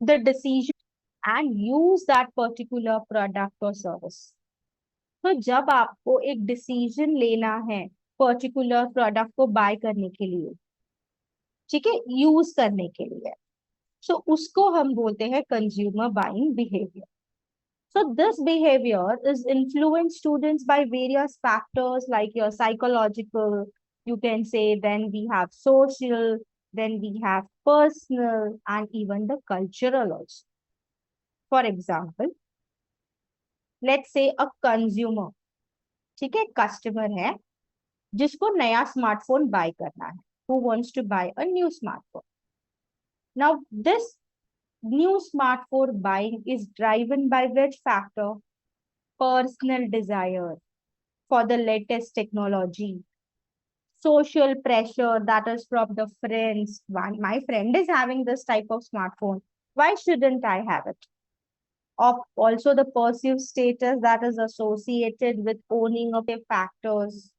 the decision and use that particular product or service. तो जब आपको एक डिसीजन लेना है पर्टिकुलर प्रोडक्ट को बाय करने के लिए, ठीक है, यूज करने के लिए, सो उसको हम बोलते हैं consumer buying behaviour. So this behavior is influenced students by various factors like your psychological, you can say, then we have social, then we have personal, and even the cultural also. For example, let's say a consumer, ठीक है, customer है जिसको नया smartphone bye करना है, who wants to buy a new smartphone. Now this new smartphone buying is driven by which factor? Personal desire for the latest technology, social pressure, that is from the friends. One, my friend is having this type of smartphone, why shouldn't I have it? Of also the perceived status that is associated with owning of factors,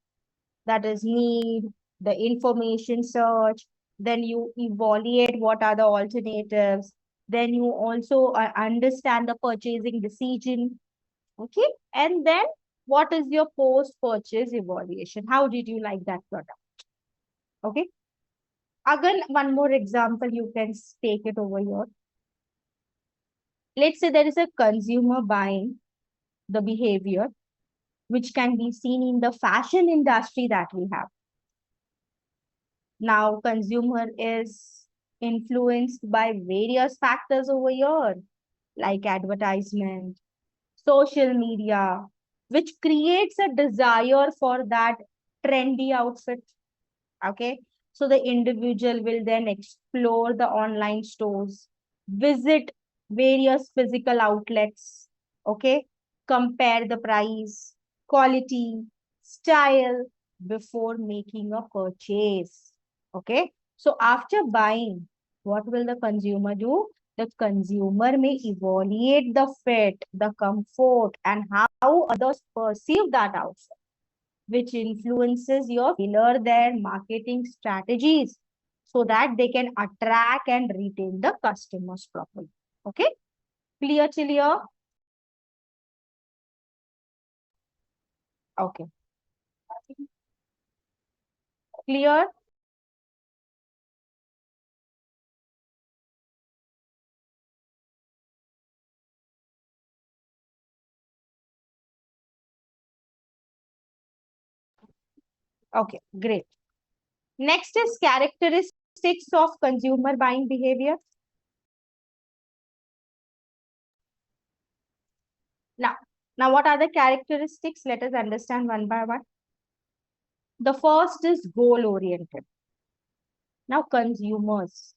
that is need, the information search, then you evaluate what are the alternatives, then you also understand the purchasing decision. Okay, and then what is your post purchase evaluation? How did you like that product? Okay, again, one more example, you can take it over here. Let's say there is a consumer buying the behavior which can be seen in the fashion industry that we have. Now consumer is influenced by various factors over here, like advertisement, social media, which creates a desire for that trendy outfit. Okay, so the individual will then explore the online stores, visit various physical outlets, okay, compare the price, quality, style before making a purchase. Okay, so after buying, what will the consumer do? The consumer may evaluate the fit, the comfort, and how others perceive that outfit, which influences your tailor their marketing strategies so that they can attract and retain the customers properly. Okay, clear till here? Okay, clear. Okay, great. Next is characteristics of consumer buying behavior. Now, now what are the characteristics? Let us understand one by one. The first is goal oriented. Now, consumers,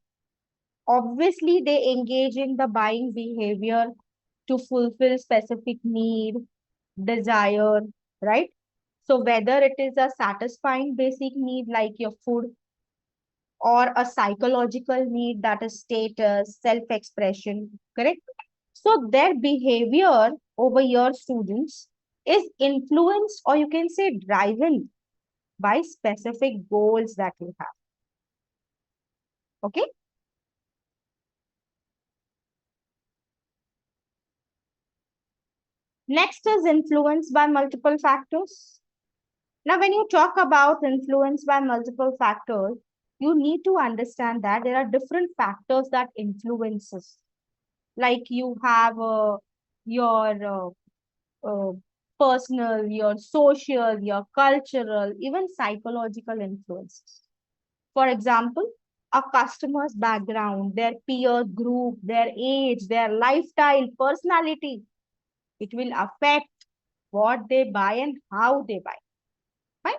obviously, they engage in the buying behavior to fulfill specific need, desire, right? So whether it is a satisfying basic need like your food or a psychological need that is status, self-expression, correct? So their behavior over your students is influenced, or you can say driven by specific goals that you have. Okay. Next is influenced by multiple factors. Now, when you talk about influence by multiple factors, you need to understand that there are different factors that influences. Like you have your personal, your social, your cultural, even psychological influences. For example, a customer's background, their peer group, their age, their lifestyle, personality, it will affect what they buy and how they buy. Right?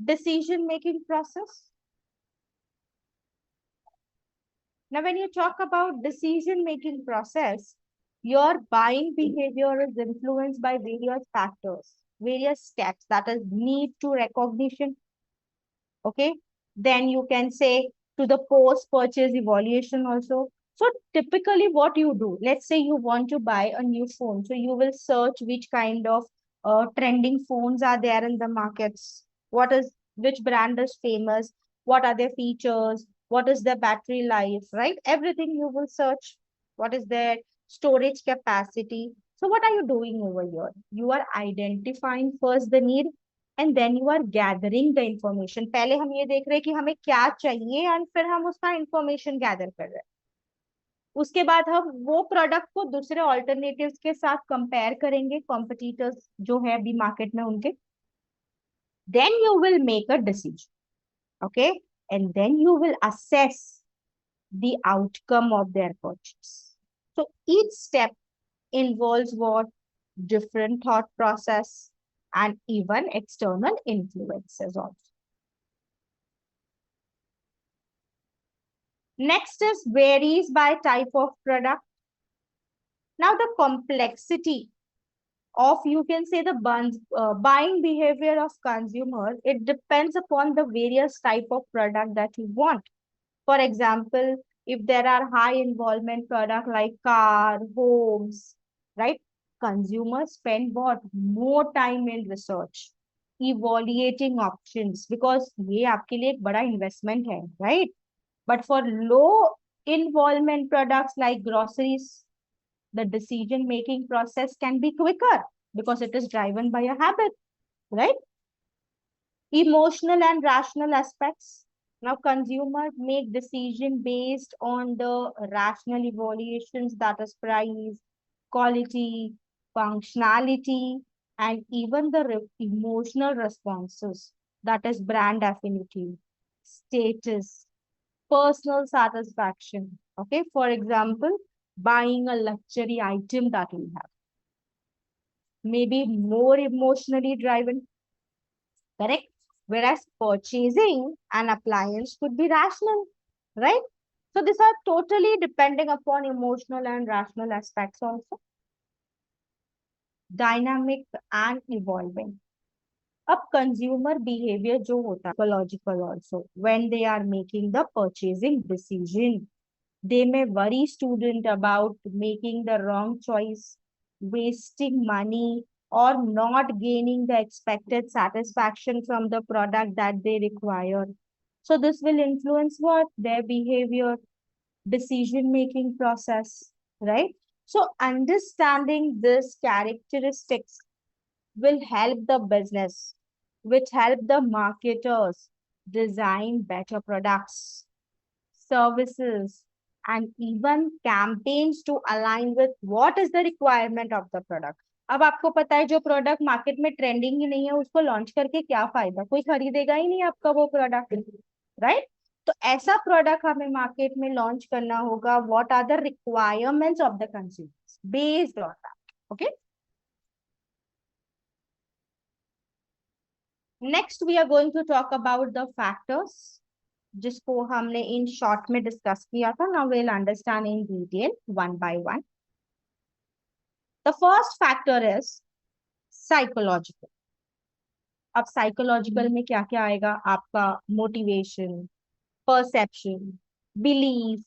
Decision making process. Now, when you talk about decision making process, your buying behavior is influenced by various factors, various steps, that is need to recognition. Okay. Then you can say to the post purchase evaluation also. So typically what you do, let's say you want to buy a new phone. So you will search which kind of trending phones are there in the markets. Which brand is famous? What are their features? what is their battery life, right? Everything you will search. What is their storage capacity? So what are you doing over here? You are identifying first the need and then you are gathering the information. पहले हम ये देख रहे हैं कि हमें क्या चाहिए and फिर हम उसका information gather कर रहे हैं. उसके बाद हम वो प्रोडक्ट को दूसरे ऑल्टरनेटिव्स के साथ कंपेयर करेंगे, कॉम्पिटिटर्स जो है अभी मार्केट में उनके. Then you will make a decision, okay, and then you will assess the outcome of their purchase. So each step involves what? Different thought process and even external influences also. Next is varies by type of product. Now the complexity of, you can say, the buying behavior of consumer, it depends upon the various type of product that you want. For example, if there are high involvement product like car, homes, right? Consumers spend what? More time in research, evaluating options, because ये आपके लिए एक बड़ा investment है, right? But for low involvement products like groceries, the decision making process can be quicker because it is driven by a habit, right? Emotional and rational aspects. Now, consumer make decision based on the rational evaluations, that is price, quality, functionality, and even the emotional responses, that is brand affinity, status, personal satisfaction. Okay, for example, buying a luxury item that we have may be more emotionally driven, correct? Whereas purchasing an appliance could be rational, right? So these are totally depending upon emotional and rational aspects also. Dynamic and evolving. अब consumer behavior जो होता है psychological also, when they are making the purchasing decision, they may worry student about making the wrong choice, wasting money, or not gaining the expected satisfaction from the product that they require. So this will influence what? Their behavior, decision making process, right? So understanding these characteristics will help the business, which help the marketers design better products, services, and even campaigns to align with what is the requirement of the product. अब आपको पता है जो product market में trending ही नहीं है उसको launch करके क्या फायदा, कोई खरीदेगा ही नहीं आपका वो प्रोडक्ट, राइट? तो ऐसा प्रोडक्ट हमें मार्केट में लॉन्च करना होगा. What are the requirements of the consumers, based on that. Okay, next we are going to talk about the factors जिसको हमने इन शॉर्ट में डिस्कस किया था. Now will understand in detail one by one. The first factor is psychological. अब psychological में क्या क्या आएगा? आपका motivation, perception, belief,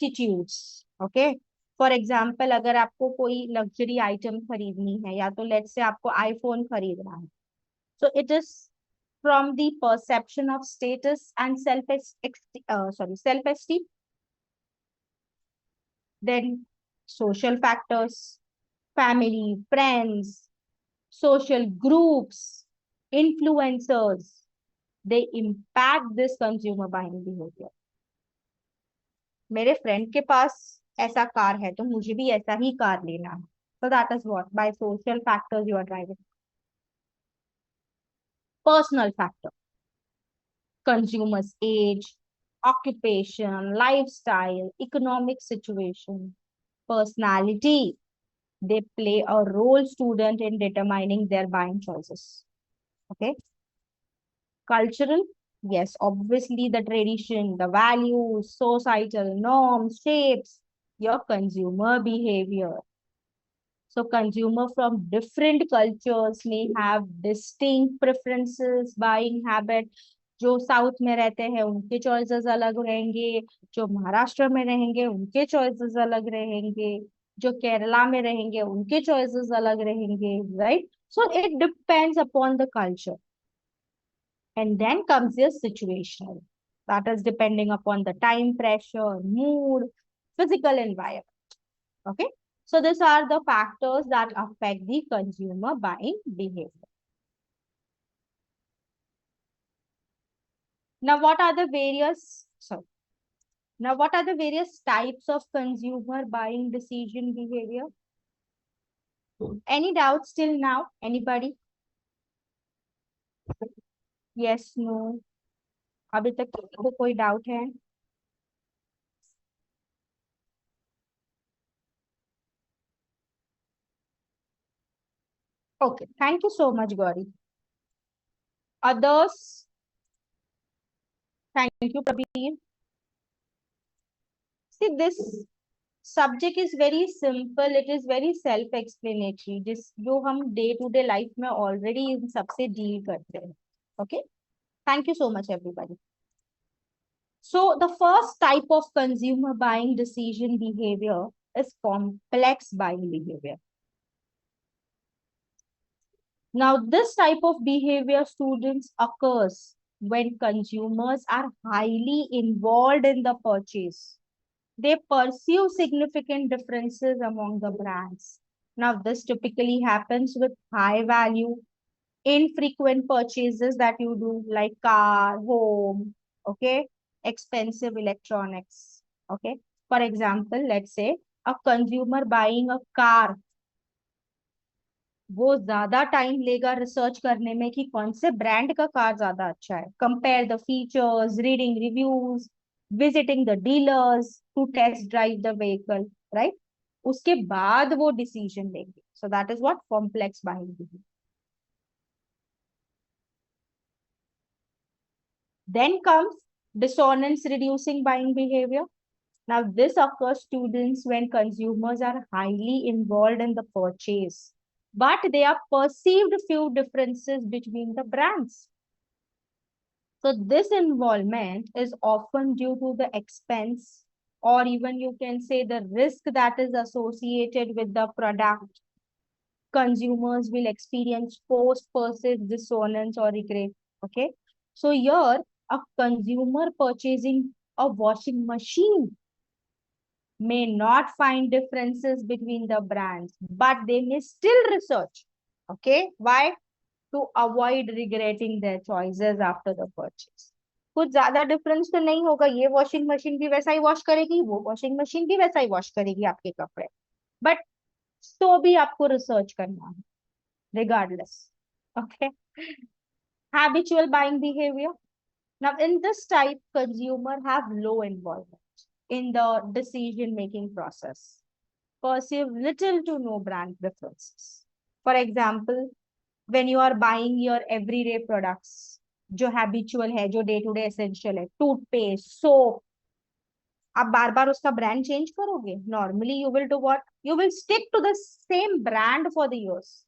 attitudes. Okay, for example अगर आपको कोई लग्जरी आइटम खरीदनी है या तो लेट्स से आपको आईफोन खरीदना है, so it is from the perception of status and self esteem. Then social factors, family, friends, social groups, influencers, they impact this consumer buying behavior. मेरे फ्रेंड के पास ऐसा कार है तो मुझे भी ऐसा ही कार लेना है. So that is what by social factors you are driving. Personal factor, consumers' age, occupation, lifestyle, economic situation, personality, they play a role student in determining their buying choices. Okay. Cultural, yes, obviously the tradition, the values, societal norms, shapes your consumer behavior. So consumer from different cultures may have distinct preferences, buying habit. जो south में रहते हैं उनके choices अलग रहेंगे, जो महाराष्ट्र में रहेंगे उनके चॉइसेस अलग रहेंगे, जो केरला में रहेंगे उनके चॉइसेस अलग रहेंगे, right? So it depends upon the culture. And then comes your situational. That is depending upon the time pressure, mood, physical environment. Okay. So these are the factors that affect the consumer buying behavior. Now, what are the various, sorry, now what are the various types of consumer buying decision behavior? Any doubts till now? Anybody? Yes, no? अभी तक किसी को कोई doubt है? Okay, thank you so much, Gauri. Others? Thank you, Prabir. See, this subject is very simple. It is very self-explanatory. जिस जो हम day to day life में already इन सबसे deal करते हैं. Okay? Thank you so much, everybody. So the first type of consumer buying decision behavior is complex buying behavior. Now, this type of behavior, students, occurs when consumers are highly involved in the purchase. They perceive significant differences among the brands. Now, this typically happens with high value, infrequent purchases that you do, like car, home, okay, expensive electronics, okay. For example, let's say a consumer buying a car, वो ज्यादा time लेगा research करने में कि कौन से brand का car ज्यादा अच्छा है, compare the features, reading reviews, visiting the dealers to test drive the vehicle, right. उसके बाद वो डिसीजन लेंगे. So that is what complex buying. Then comes dissonance reducing buying behavior. Now, this occurs, students, when consumers are highly involved in the purchase, but they are perceived few differences between the brands. So this involvement is often due to the expense, or even you can say the risk that is associated with the product. Consumers will experience post-purchase dissonance or regret. Okay. So here, a consumer purchasing a washing machine may not find differences between the brands, but they may still research. Okay. Why? To avoid regretting their choices after the purchase. कुछ ज्यादा difference तो नहीं होगा, ये washing machine भी वैसा ही wash करेगी, वो वॉशिंग मशीन भी वैसा ही वॉश करेगी आपके कपड़े, बट तो भी आपको रिसर्च करना है regardless. Okay. Habitual buying behavior. Now, in this type, consumer have low involvement in the decision-making process, perceive little to no brand preferences. For example, when you are buying your everyday products, जो habitual है, जो day to day essential है, toothpaste, soap, आप बार बार उसका brand change करोगे? Normally, you will do what? You will stick to the same brand for the years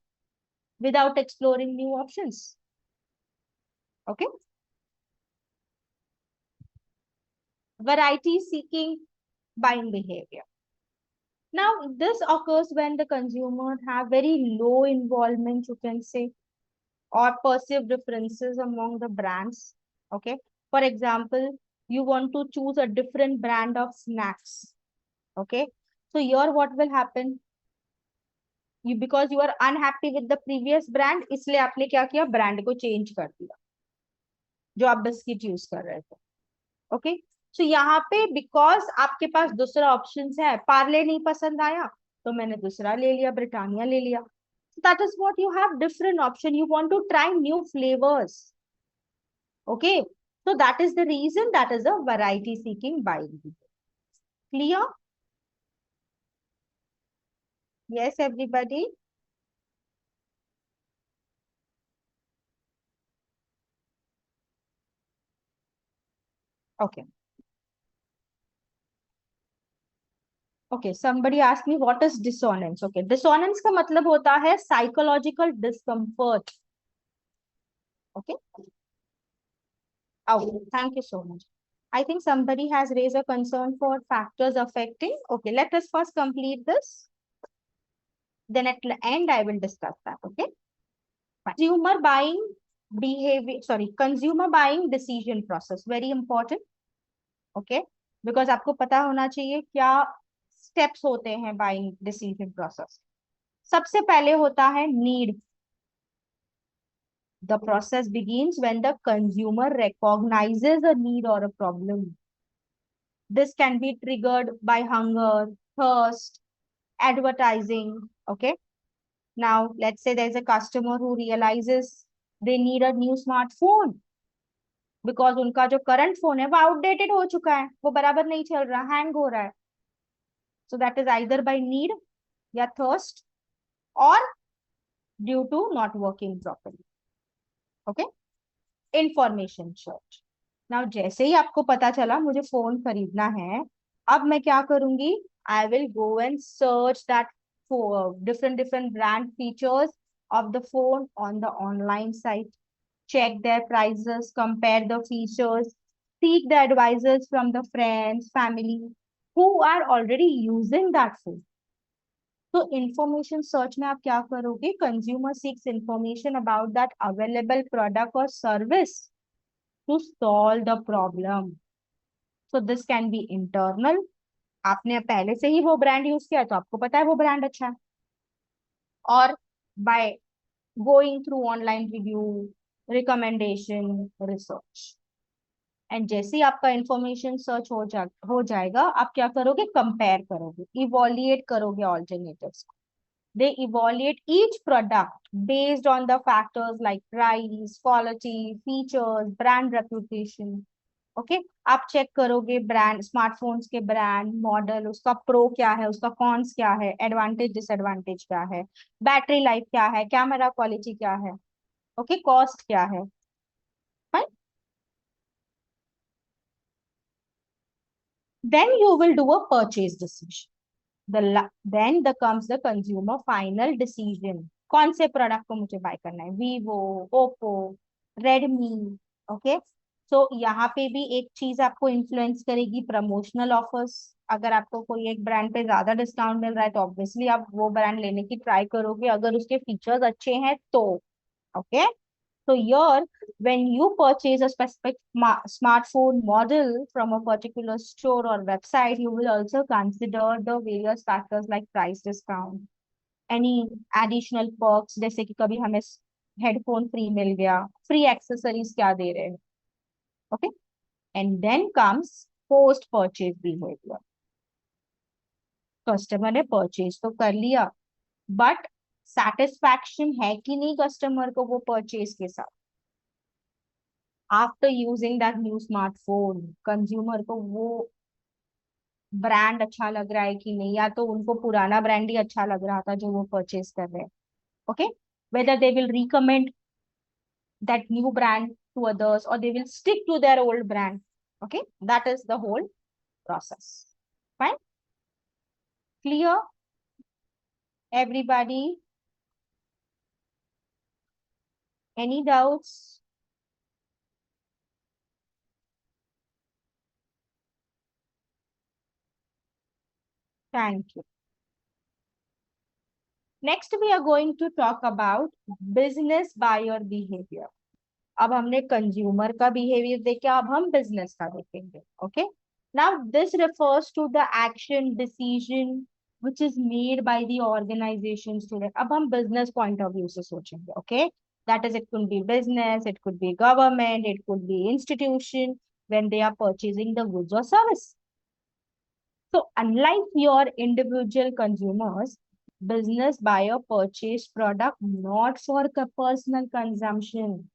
without exploring new options. Okay. Variety seeking buying behavior. Now, this occurs when the consumer have very low involvement, you can say, or perceived differences among the brands. Okay. For example, you want to choose a different brand of snacks. Okay. So here what will happen? You, because you are unhappy with the previous brand, इसलिए आपने क्या किया? Brand को change कर दिया जो आप biscuit use कर रहे थे. ओके. सो यहाँ पे बिकॉज आपके पास दूसरा ऑप्शन है, पार्ले नहीं पसंद आया तो मैंने दूसरा ले लिया, ब्रिटानिया ले लिया. That is what you have different option. You want to try new flavors. Okay. So that is the reason, that is a variety seeking buying. Clear? Yes, everybody. Okay. Okay, somebody asked me what is dissonance. Okay, dissonance का मतलब होता है psychological discomfort. Okay. Oh, thank you so much. I think somebody has raised a concern for factors affecting. Okay, let us first complete this. Then at the end, I will discuss that. Okay. Consumer buying behavior, sorry, consumer buying decision process, very important. Okay, because आपको पता होना चाहिए क्या steps होते हैं buying decision process. सबसे पहले होता है need. The process begins when the consumer recognizes a need or a problem. This can be triggered by hunger, thirst, advertising. Okay, now let's say there's a customer who realizes they need a new smartphone because उनका जो current phone है वो outdated हो चुका है, वो बराबर नहीं चल रहा, हैंग हो रहा है। So that is either by need या थर्स्ट और due to not working properly. Okay, information search. Now जैसे ही आपको पता चला मुझे फोन खरीदना है, अब मैं क्या करूंगी? I will go and search that different brand features of the phone on the online site, check their prices, compare the features, seek the advices from the friends, family who are already using that phone. तो information search में आप क्या करोगे? Consumer seeks information about that available product और service to solve the problem. So this can be internal, आपने पहले से ही वो ब्रांड यूज किया तो आपको पता है वो ब्रांड अच्छा है, और by going through online review, recommendation, research. And जैसे ही आपका इंफॉर्मेशन सर्च हो जाएगा, आप क्या करोगे? कंपेयर करोगे, इवोल्यूएट करोगे alternatives. They evaluate each product based on the factors like price, quality, features, brand reputation. Okay, आप चेक करोगे ब्रांड, स्मार्टफोन्स के ब्रांड, मॉडल, उसका प्रो क्या है, उसका कॉन्स क्या है, एडवांटेज डिसएडवांटेज क्या है, बैटरी लाइफ क्या है, कैमरा क्वालिटी क्या है, ओके, कॉस्ट क्या है। Fine. Then you will do a purchase decision. Then the comes the consumer final decision, कौन से प्रोडक्ट को मुझे बाय करना है, वीवो, ओप्पो, रेडमी। ओके, सो यहाँ पे भी एक चीज आपको इन्फ्लुएंस करेगी, प्रमोशनल ऑफर्स। अगर आपको कोई एक ब्रांड पे ज्यादा डिस्काउंट मिल रहा है तो ऑब्वियसली आप वो ब्रांड लेने की ट्राई करोगे, अगर उसके फीचर्स अच्छे हैं तो। Okay, so here, when you purchase a specific smartphone model from a particular store or website, you will also consider the various factors like price discount, any additional perks, जैसे कि कभी हमें हेडफोन फ्री मिल गया, free accessories क्या दे रहे हैं। Okay, and then comes post purchase behaviour. Customer ने परचेज तो कर लिया, बट सेटिस्फैक्शन है कि नहीं कस्टमर को वो परचेज के साथ? After using that new smartphone, consumer को वो ब्रांड अच्छा लग रहा है कि नहीं, या तो उनको पुराना ब्रांड ही अच्छा लग रहा था जो वो परचेज कर रहे हैं। Okay, whether they will recommend that new brand to others और they will stick to their old brand. Okay, that is the whole process. Fine, clear everybody? Any doubts? Thank you. Next we are going to talk about business buyer behaviour. अब हमने consumer का behaviour देखा, अब हम business का देखेंगे। Okay, now this refers to the action decision which is made by the organisation student. अब हम बिजनेस पॉइंट ऑफ व्यू से सोचेंगे। Okay, that is, it could be business, it could be government, it could be institution, when they are purchasing the goods or service. So unlike your individual consumers, business buyer purchase product not for personal consumption,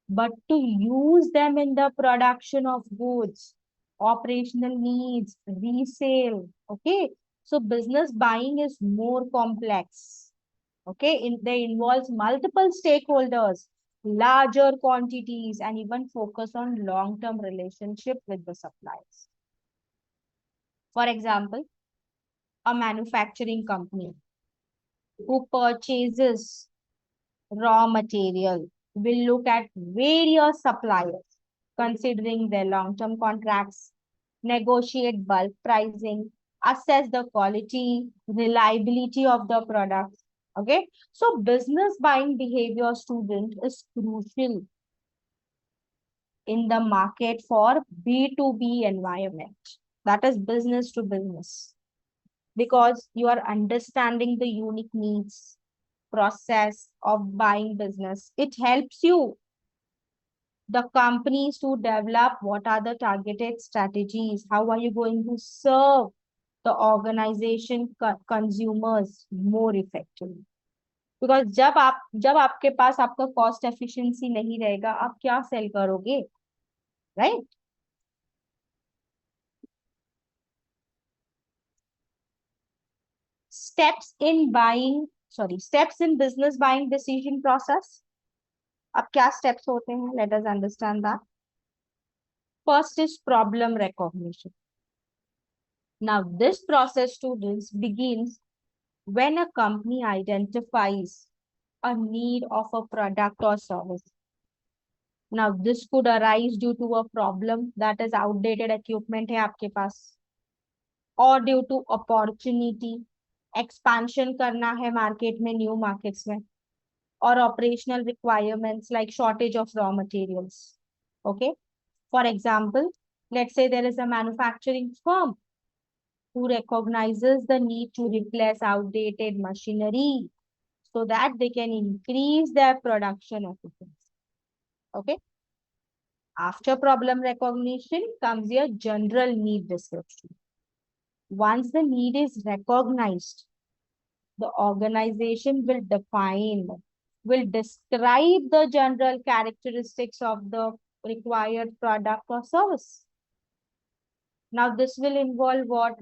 but to use them in the production of goods, operational needs, resale. Okay, so business buying is more complex. Okay, they involves multiple stakeholders, larger quantities, and even focus on long-term relationship with the suppliers. For example, a manufacturing company who purchases raw material will look at various suppliers, considering their long-term contracts, negotiate bulk pricing, assess the quality, reliability of the product. Okay, so business buying behavior, student, is crucial in the market for B2B environment. That is business to business, because you are understanding the unique needs process of buying business. It helps you, the companies, to develop what are the targeted strategies, how are you going to serve the organization consumers more effectively. Because जब आपके पास आपका cost efficiency नहीं रहेगा, आप क्या cell करोगे, right? Steps in business buying decision process. अब क्या स्टेप्स होते हैं, let us understand that. First is problem recognition. Now this process, students, begins when a company identifies a need of a product or service. Now this could arise due to a problem, that is outdated equipment है आपके पास, और due to opportunity, expansion करना है market में, new markets में, और operational requirements like shortage of raw materials. Okay, for example, let's say there is a manufacturing firm who recognizes the need to replace outdated machinery so that they can increase their production efficiency. Okay, after problem recognition comes your general need description. Once the need is recognized, the organization will describe the general characteristics of the required product or service. Now, this will involve what?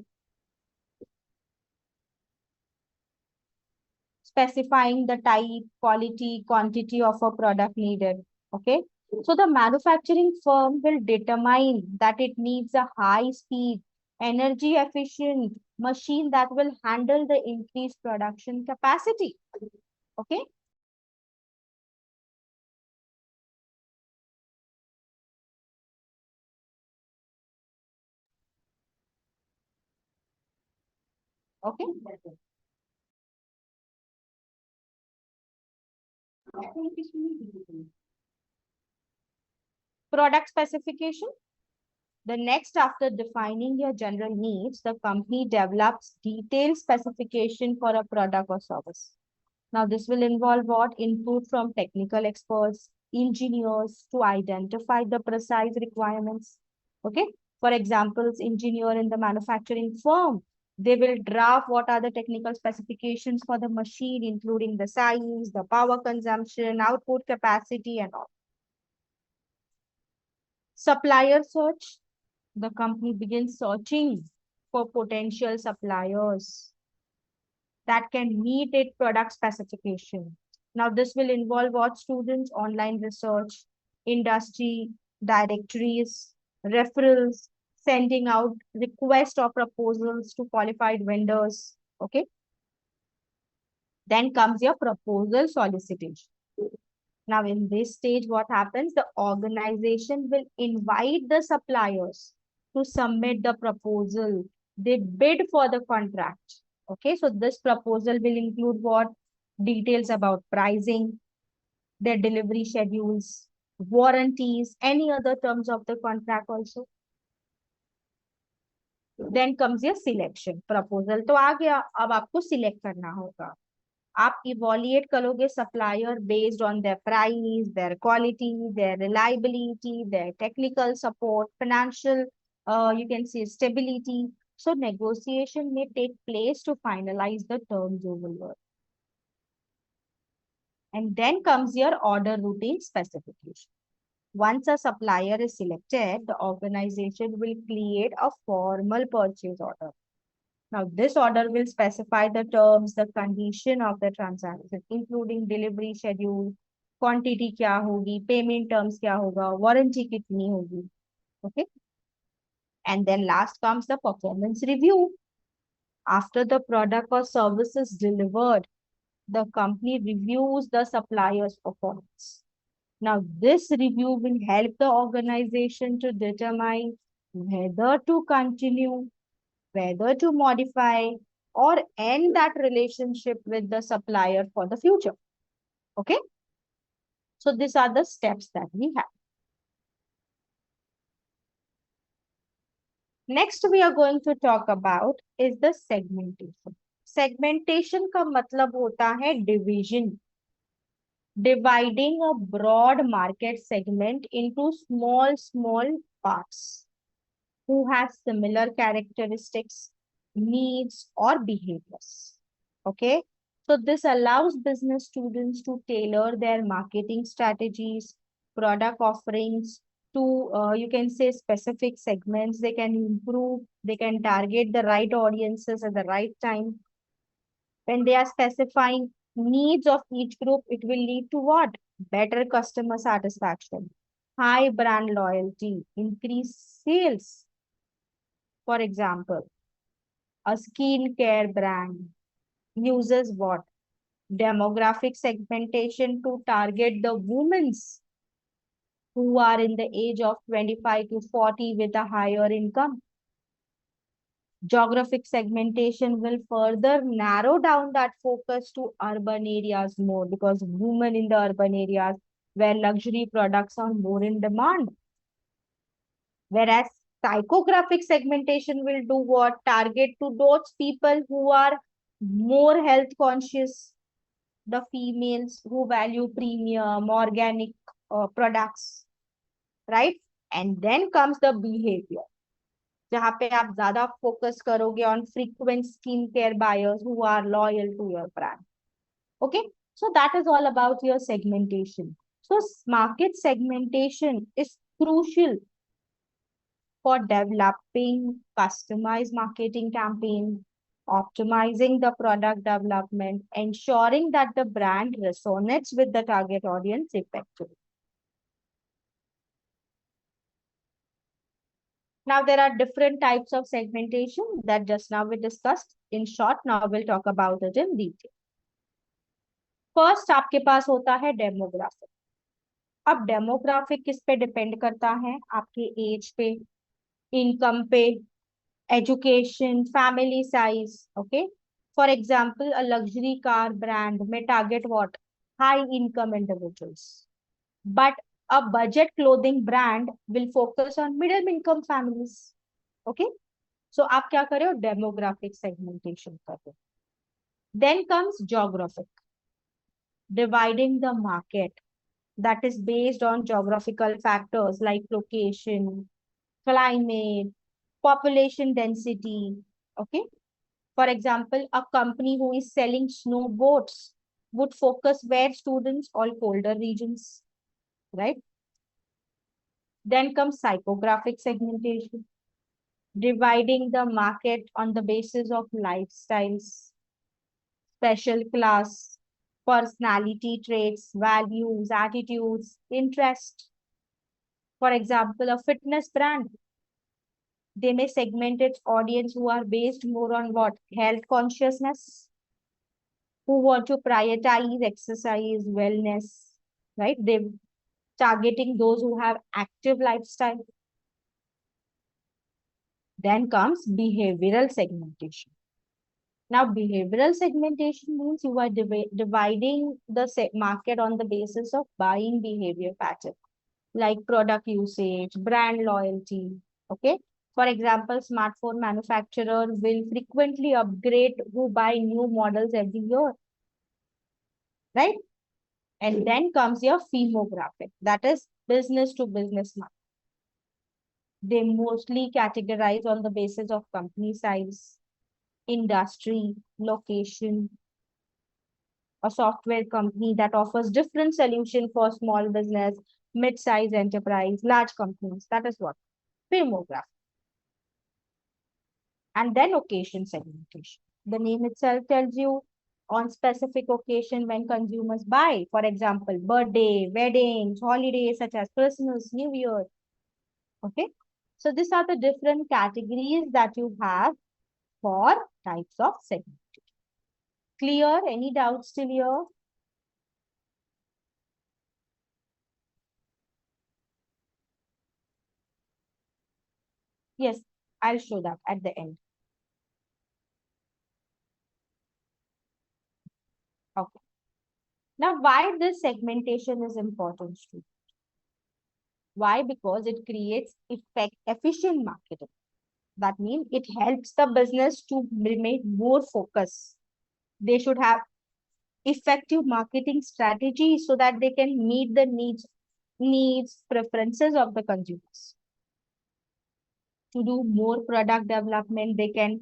Specifying the type, quality, quantity of a product needed. Okay. So the manufacturing firm will determine that it needs a high speed, energy efficient machine that will handle the increased production capacity. Okay. Okay. Product specification. The next, after defining your general needs, the company develops detailed specification for a product or service. Now, this will involve what? Input from technical experts, engineers, to identify the precise requirements. Okay. For examples, engineer in the manufacturing firm, they will draft what are the technical specifications for the machine, including the size, the power consumption, output capacity, and all. Supplier search. The company begins searching for potential suppliers that can meet its product specification. Now, this will involve what, students? Online research, industry directories, referrals, sending out requests or proposals to qualified vendors. Okay. Then comes your proposal solicitation. Now, in this stage, what happens? The organization will invite the suppliers to submit the proposal. They bid for the contract. Okay, so this proposal will include what? Details about pricing, their delivery schedules, warranties, any other terms of the contract also. Then comes your selection. Proposal तो आ गया, अब आपको select करना होगा. आप evaluate करोगे supplier based on their price, their quality, their reliability, their technical support, financial, you can see stability. So negotiation may take place to finalize the terms overall. And then comes your order routine specification. Once a supplier is selected, the organization will create a formal purchase order. Now, this order will specify the terms, the condition of the transaction, including delivery schedule, quantity क्या होगी, payment terms क्या होगा, warranty कितनी होगी. Okay. And then last comes the performance review. After the product or service is delivered, the company reviews the supplier's performance. Now, this review will help the organization to determine whether to continue, whether to modify, or end that relationship with the supplier for the future. Okay. So these are the steps that we have. Next, we are going to talk about is the segmentation. Segmentation का मतलब होता है division, dividing a broad market segment into small parts who have similar characteristics, needs, or behaviors. Okay. So this allows business students to tailor their marketing strategies, product offerings to, you can say, specific segments. They can improve, they can target the right audiences at the right time. When they are specifying needs of each group, it will lead to what? Better customer satisfaction, high brand loyalty, increased sales. For example, a skincare brand uses what? Demographic segmentation to target the women's who are in the age of 25 to 40 with a higher income. Geographic segmentation will further narrow down that focus to urban areas more because women in the urban areas where luxury products are more in demand. Whereas psychographic segmentation will do what? Target to those people who are more health conscious, the females who value premium, organic products, right? And then comes the behavior. जहाँ पे आप ज्यादा focus करोगे on frequent skincare buyers who are loyal to your brand. Okay, so that is all about your segmentation. So market segmentation is crucial for developing customized marketing campaign, optimizing the product development, ensuring that the brand resonates with the target audience effectively. Now, there are different types of segmentation that just now we discussed. In short, now we'll talk about it in detail. First, आपके पास होता है demographic. अब demographic किस पे depend करता है? आपके as पे, इनकम पे, education, family size. Okay. For example, a luxury car brand may target what? High income individuals. But a budget clothing brand will focus on middle income families. Okay. So आप क्या कर रहे हो? Demographic segmentation कर रहे हो. Then comes geographic, dividing the market that is based on geographical factors like location, climate, population density. Okay. For example, a company who is selling snowboards would focus where students all colder regions, right? Then comes psychographic segmentation, dividing the market on the basis of lifestyles, special class, personality traits, values, attitudes, interest. For example, a fitness brand, they may segment its audience who are based more on what? Health consciousness, who want to prioritize exercise, wellness, right? They targeting those who have active lifestyle. Then comes behavioral segmentation. Now, behavioral segmentation means you are dividing the market on the basis of buying behavior pattern, like product usage, brand loyalty. Okay. For example, smartphone manufacturer will frequently upgrade who buy new models every year, right? And then comes your firmographic, that is business to business market. They mostly categorize on the basis of company size, industry, location. A software company that offers different solution for small business, mid-size enterprise, large companies. That is what firmographic. And then occasion segmentation. The name itself tells you on specific occasion when consumers buy. For example, birthday, weddings, holidays such as Christmas, New Year. Okay. So these are the different categories that you have for types of segment. Clear? Any doubts still here? Yes, I'll show that at the end. Okay. Now, why this segmentation is important too? Why? Because it creates efficient marketing. That means it helps the business to remain more focused. They should have effective marketing strategy so that they can meet the needs preferences of the consumers. To do more product development, they can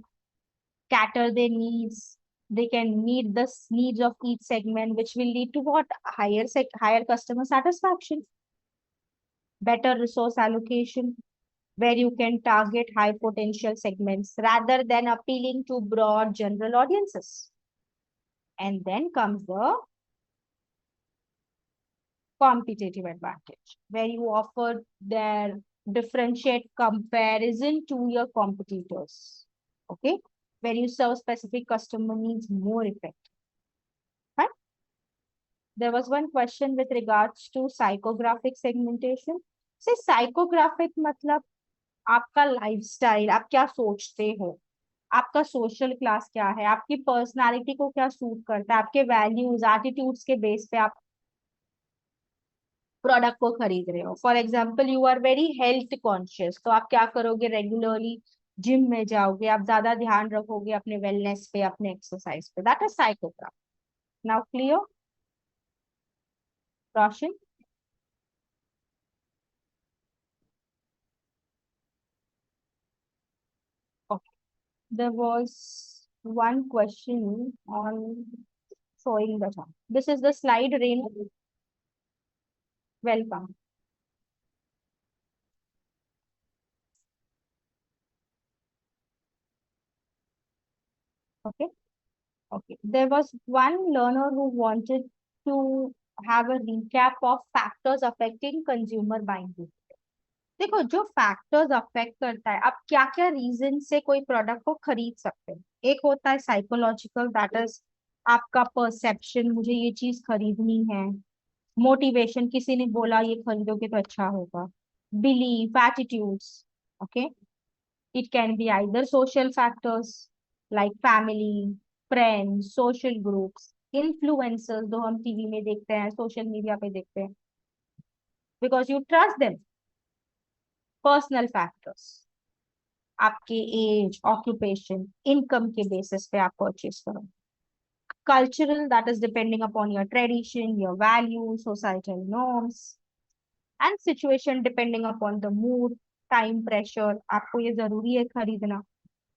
cater their needs. They can meet the needs of each segment, which will lead to what? Higher customer satisfaction, better resource allocation, where you can target high potential segments rather than appealing to broad general audiences. And then comes the competitive advantage, where you offer their differentiate comparison to your competitors. Okay, where you serve specific customer needs more effective. Right? There was one question with regards to psychographic segmentation. से psychographic मतलब आपका lifestyle, आप क्या सोचते हो, आपका social class क्या है, आपकी पर्सनालिटी को क्या सूट करता है, आपके वैल्यूज एटीट्यूड्स के बेस पे आप प्रोडक्ट को खरीद रहे हो. For example you are very health conscious, तो आप क्या करोगे, रेगुलरली जिम में जाओगे, आप ज्यादा ध्यान रखोगे अपने वेलनेस पे, अपने एक्सरसाइज पे. That is psychograph. Now clear, Roshan? Okay. There was one question on showing the chart. This is the slide, Rain. Welcome. Okay. Okay. There was one learner who wanted to have a recap of factors affecting consumer buying behavior. देखो, जो factors affect करता है, आप क्या क्या reason से कोई product को खरीद सकते हैं. एक होता है साइकोलॉजिकल, दैट इज आपका परसेप्शन, मुझे ये चीज खरीदनी है. मोटिवेशन, किसी ने बोला ये खरीदोगे तो अच्छा होगा. Belief, attitudes. Okay. It can be either social factors like family, friends, social groups, influencers जो हम टीवी में देखते हैं, सोशल मीडिया पे देखते हैं, because you trust them. Personal factors, आपके एज, ऑक्यूपेशन, इनकम के बेसिस पे आप परचेज करो. Cultural, that is depending upon your tradition, your value, societal norms. And situation, depending upon the mood, time pressure, आपको ये जरूरी है खरीदना.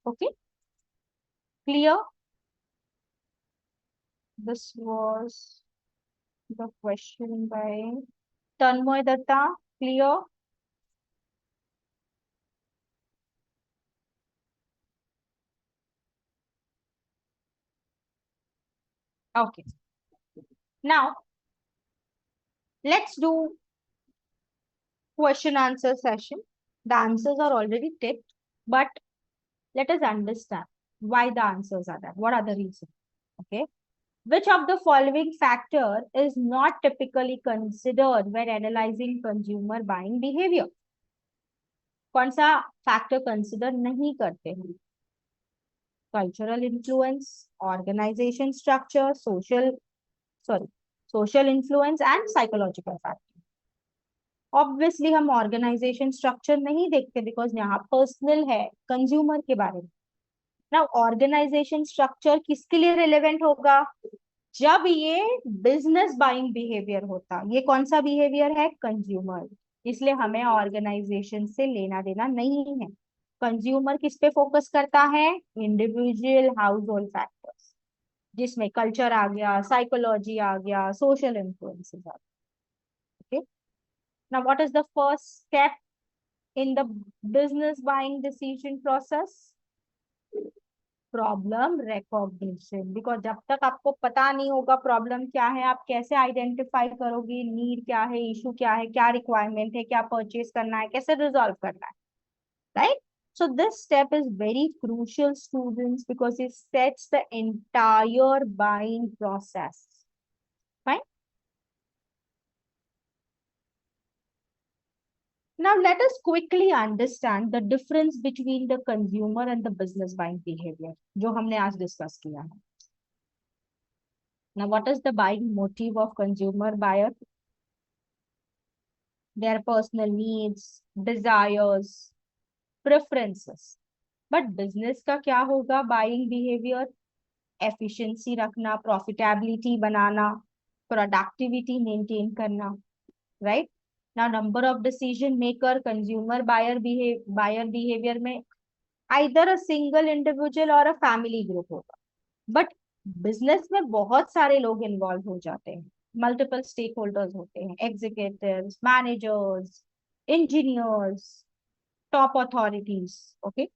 Okay, clear? This was the question by Tanmay Datta. Clear? Okay. Now let's do question answer session. The answers are already ticked, but let us understand why the answers are that. What are the reasons? Okay. Which of the following factor is not typically considered when analyzing consumer buying behavior? कौन सा factor consider नहीं करते हैं? Cultural influence, organisation structure, social influence and psychological factor. Obviously हम organisation structure नहीं देखते, because यहाँ personal है, कंज्यूमर के बारे में. ना ऑर्गेनाइजेशन स्ट्रक्चर किसके लिए रिलेवेंट होगा? जब ये बिजनेस बाइंग बिहेवियर होता. ये कौन सा बिहेवियर है? कंज्यूमर. इसलिए हमें ऑर्गेनाइजेशन से लेना देना नहीं है. कंज्यूमर किस पे फोकस करता है? इंडिविजुअल हाउस होल्ड फैक्टर्स, जिसमें कल्चर आ गया, साइकोलॉजी आ गया, सोशल इन्फ्लुएंसेस आ गया. Okay. Now what is the first step in the business buying decision process? Problem recognition. Because जब तक आपको पता नहीं होगा प्रॉब्लम क्या है, आप कैसे आइडेंटिफाई करोगे नीड क्या है, इशू क्या है, क्या रिक्वायरमेंट है, क्या परचेज करना है, कैसे रिजॉल्व करना है. Right? So this step is very crucial, students, because it sets the entire buying process. Fine. Now let us quickly understand the difference between the consumer and the business buying behavior, जो हमने आज discuss किया है. Now, what is the buying motive of consumer buyer? Their personal needs, desires, preferences. But business का क्या होगा? Buying behavior, efficiency रखना, profitability बनाना, productivity maintain करना, right? Now, number of decision maker, consumer buyer behavior में either a single individual or a family group होगा. But business में बहुत सारे लोग इन्वॉल्व हो जाते हैं. मल्टीपल स्टेक होल्डर्स होते हैं, executives, managers, engineers, top authorities. Okay.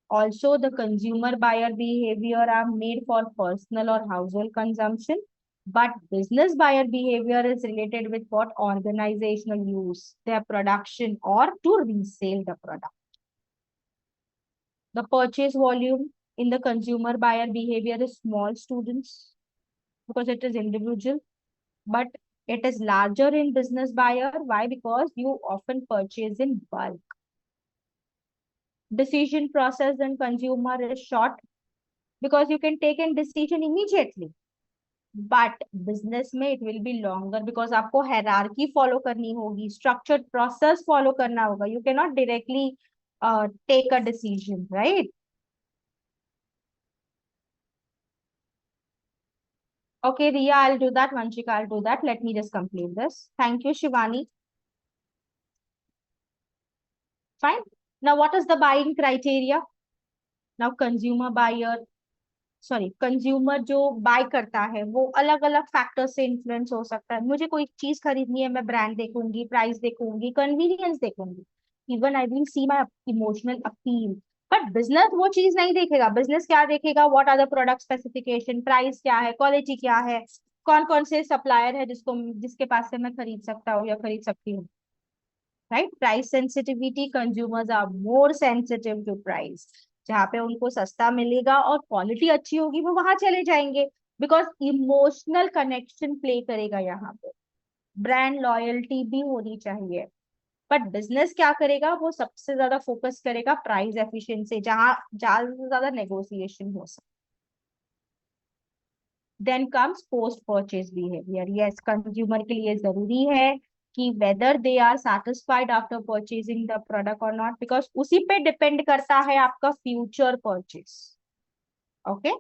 Also, the consumer buyer behavior are made for personal or household consumption, but business buyer behavior is related with what organizational use, their production, or to resell the product. The purchase volume in the consumer buyer behavior is small students because it is individual, but it is larger in business buyer. Why? Because you often purchase in bulk. Decision process in consumer is short because you can take a decision immediately. But business में it will be longer because आपको hierarchy follow करनी होगी, structured process follow करना होगा. You cannot directly take a decision, right? Okay, Riya, I'll do that. Vanshika, I'll do that. Let me just complete this. Thank you, Shivani. Fine. Now, what is the buying criteria? Now, consumer जो bye करता है वो अलग अलग factor से influence हो सकता है. मुझे कोई चीज खरीदनी है, मैं ब्रांड देखूंगी, प्राइस देखूंगी, कन्वीनियंस देखूंगी, even I will see my emotional appeal. But business वो चीज नहीं देखेगा. बिजनेस क्या देखेगा? What are the product specification, price क्या है, क्वालिटी क्या है, कौन कौन से सप्लायर है जिसके पास से मैं खरीद सकता हूँ या खरीद सकती हूँ. Right. Price sensitivity, consumers are more sensitive to price. जहाँ पे उनको सस्ता मिलेगा और क्वालिटी अच्छी होगी वो वहां चले जाएंगे. बिकॉज इमोशनल कनेक्शन प्ले करेगा यहाँ पे. ब्रांड लॉयल्टी भी होनी चाहिए. बट बिजनेस क्या करेगा? वो सबसे ज्यादा फोकस करेगा प्राइस एफिशिएंसी, जहाँ ज्यादा से ज्यादा नेगोशिएशन हो सके. Then comes post purchase behaviour. Yes, consumer के लिए जरूरी है कि whether they are satisfied after purchasing the product और नॉट, बिकॉज उसी पे डिपेंड करता है आपका फ्यूचर परचेज. ओके.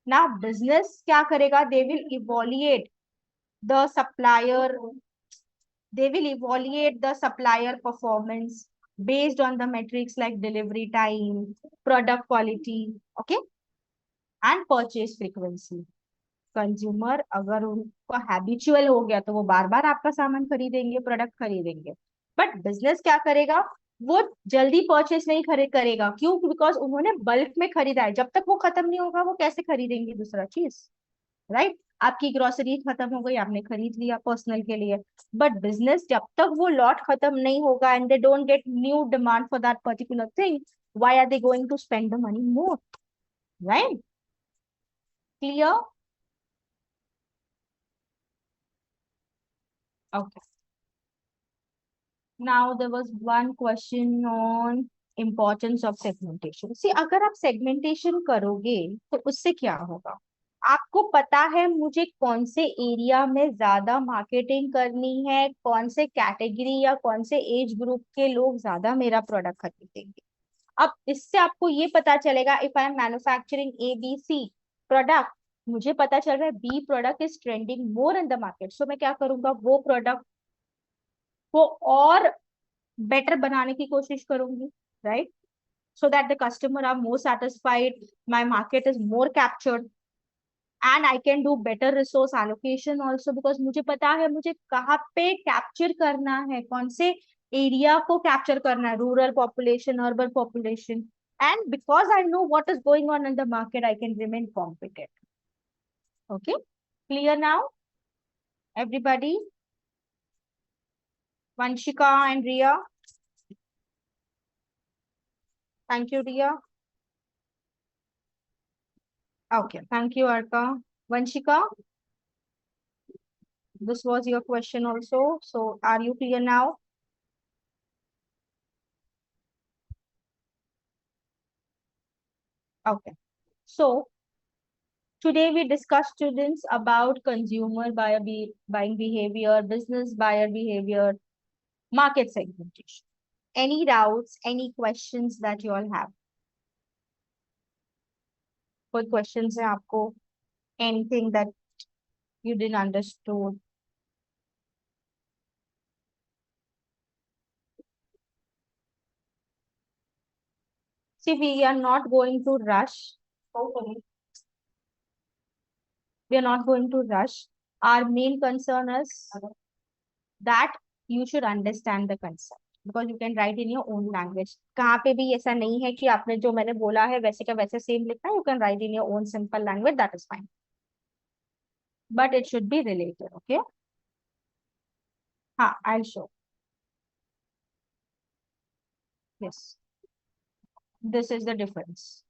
ना बिजनेस क्या करेगा? They will evaluate the supplier, they will evaluate the supplier performance based on the metrics like delivery time, product quality, okay, and purchase frequency. Consumer अगर उनको हैबिचुअल हो गया तो वो बार बार आपका सामान खरीदेंगे, प्रोडक्ट खरीदेंगे. बट बिजनेस क्या करेगा? वो जल्दी परचेस नहीं खरीद करेगा. क्यों? बिकॉज उन्होंने बल्क में खरीदा है. जब तक वो खत्म नहीं होगा वो कैसे खरीदेंगे दूसरा चीज, राइट? आपकी ग्रोसरी खत्म हो गई, आपने खरीद लिया पर्सनल के लिए. बट बिजनेस जब तक वो लॉट खत्म नहीं होगा and they don't get new demand for that particular thing, why are they going to spend the money more, right? Clear? Okay. Now there was one question on importance of segmentation. See, अगर आप segmentation करोगे तो उससे क्या होगा? आपको पता है मुझे कौन से एरिया में ज्यादा मार्केटिंग करनी है, कौन से कैटेगरी या कौन से एज ग्रुप के लोग ज्यादा मेरा प्रोडक्ट खरीदेंगे. अब इससे आपको ये पता चलेगा, if I am manufacturing A B C product, मुझे पता चल रहा है B product is trending more in the market, so मैं क्या करूंगा? वो प्रोडक्ट को और बेटर बनाने की कोशिश करूंगी, right? So that the customer are more satisfied, my market is more captured, and I can do better resource allocation also, because मुझे पता है मुझे कहाँ पे कैप्चर करना है, कौन से एरिया को कैप्चर करना है, rural population, urban population. And because I know what is going on in the market, I can remain competent. Okay. Clear now everybody? Vanshika and Ria. Thank you, Ria. Okay, thank you, Arka. Vanshika, this was your question also. So, are you clear now? Okay. So today we discuss students about consumer buying behavior, business buyer behavior, market segmentation. Any doubts, any questions that you all have? कोई questions है आपको? Anything that you didn't understood? See, we are not going to rush. Okay. We are not going to rush. Our main concern is that you should understand the concept because you can write in your own language. कहाँ पे भी ऐसा नहीं है कि आपने जो मैंने बोला है वैसे का वैसे सेम लिखना है. You can write in your own simple language. That is fine. But it should be related. Okay. हाँ, I'll show. Yes. This is the difference.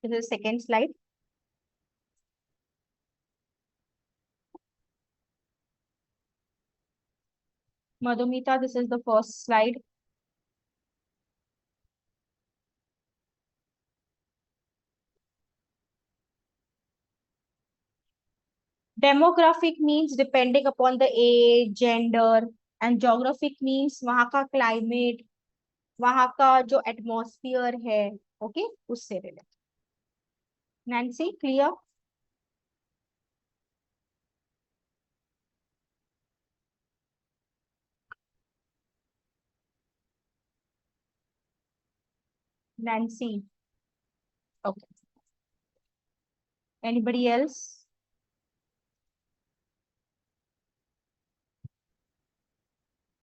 This is the second slide. Madhumita, this is the first slide. Demographic means depending upon the age, gender, and geographic means वहाँ का climate, वहाँ का जो atmosphere है, okay, उससे related. Nancy, clear? Nancy. Okay. Anybody else?